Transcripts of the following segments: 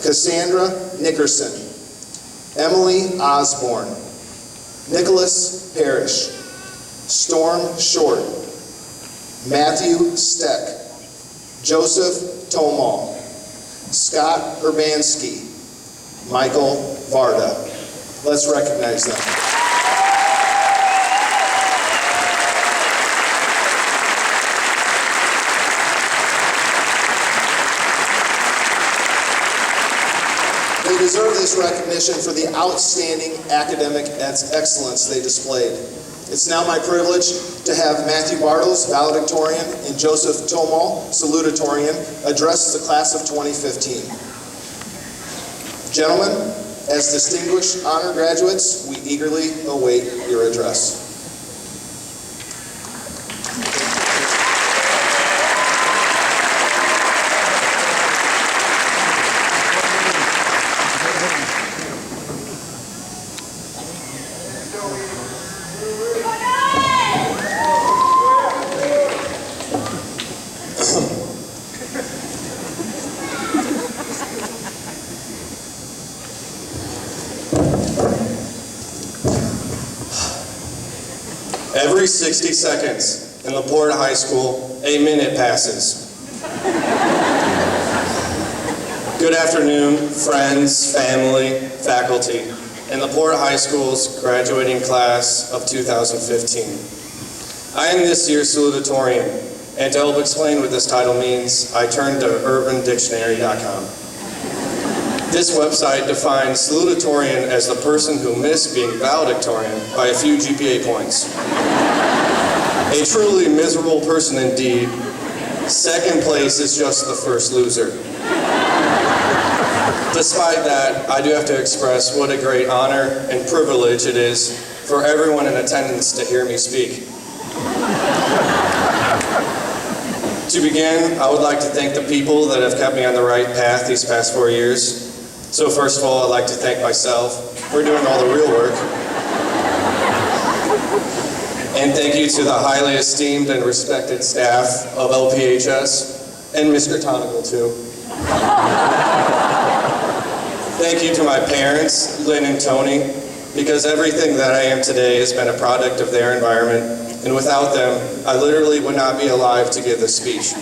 Cassandra Nickerson, Emily Osborne, Nicholas Parrish, Storm Short, Matthew Steck, Joseph Tomal, Scott Urbanski, Michael Varda. Let's recognize them. They deserve this recognition for the outstanding academic excellence they displayed. It's now my privilege to have Matthew Bartles, valedictorian, and Joseph Tomal, salutatorian, address the class of 2015. Gentlemen, as distinguished honor graduates, we eagerly await your address. Every 60 seconds in the Porte High School, a minute passes. Good afternoon, friends, family, faculty, and the Porte High School's graduating class of 2015. I am this year's salutatorian, and to help explain what this title means, I turned to urbandictionary.com. This website defines salutatorian as the person who missed being valedictorian by a few GPA points. A truly miserable person indeed. Second place is just the first loser. Despite that, I do have to express what a great honor and privilege it is for everyone in attendance to hear me speak. To begin, I would like to thank the people that have kept me on the right path these past 4 years. So first of all, I'd like to thank myself for doing all the real work. And thank you to the highly esteemed and respected staff of LPHS, and Mr. Tonical too. Thank you to my parents, Lynn and Tony, because everything that I am today has been a product of their environment, and without them, I literally would not be alive to give this speech.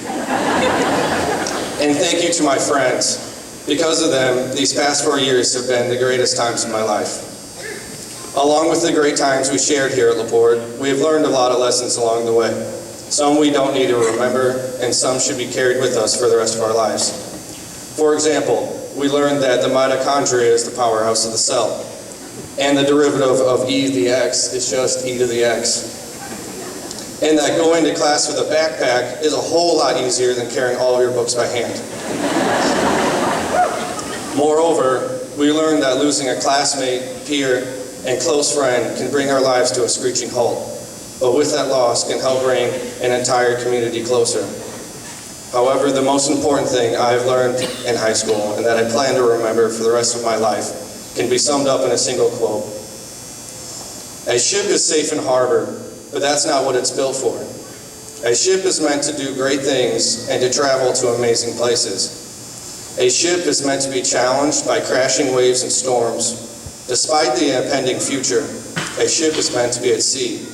And thank you to my friends. Because of them, these past 4 years have been the greatest times of my life. Along with the great times we shared here at LaPorte, we have learned a lot of lessons along the way. Some we don't need to remember, and some should be carried with us for the rest of our lives. For example, we learned that the mitochondria is the powerhouse of the cell, and the derivative of e to the x is just e to the x. And that going to class with a backpack is a whole lot easier than carrying all of your books by hand. Moreover, we learned that losing a classmate, peer, and close friend can bring our lives to a screeching halt, but with that loss can help bring an entire community closer. However, the most important thing I have learned in high school, and that I plan to remember for the rest of my life, can be summed up in a single quote. A ship is safe in harbor, but that's not what it's built for. A ship is meant to do great things and to travel to amazing places. A ship is meant to be challenged by crashing waves and storms. Despite the impending future, a ship is meant to be at sea.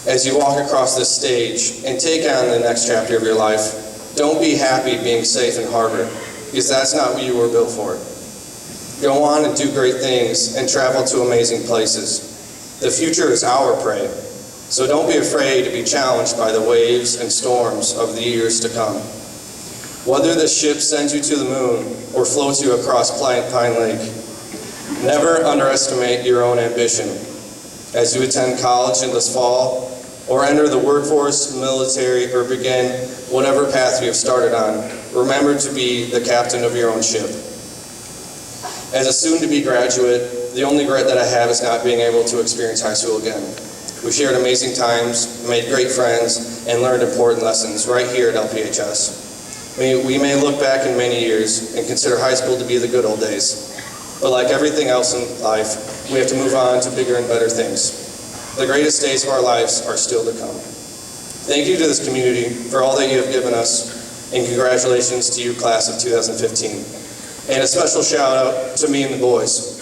As you walk across this stage and take on the next chapter of your life, don't be happy being safe in harbor, because that's not what you were built for. Go on and do great things and travel to amazing places. The future is our prey, so don't be afraid to be challenged by the waves and storms of the years to come. Whether the ship sends you to the moon or floats you across Pine Lake, never underestimate your own ambition. As you attend college in this fall, or enter the workforce, military, or begin whatever path you have started on, remember to be the captain of your own ship. As a soon-to-be graduate, the only regret that I have is not being able to experience high school again. We shared amazing times, made great friends, and learned important lessons right here at LPHS. We may look back in many years and consider high school to be the good old days. But like everything else in life, we have to move on to bigger and better things. The greatest days of our lives are still to come. Thank you to this community for all that you have given us, and congratulations to you, class of 2015. And a special shout out to me and the boys.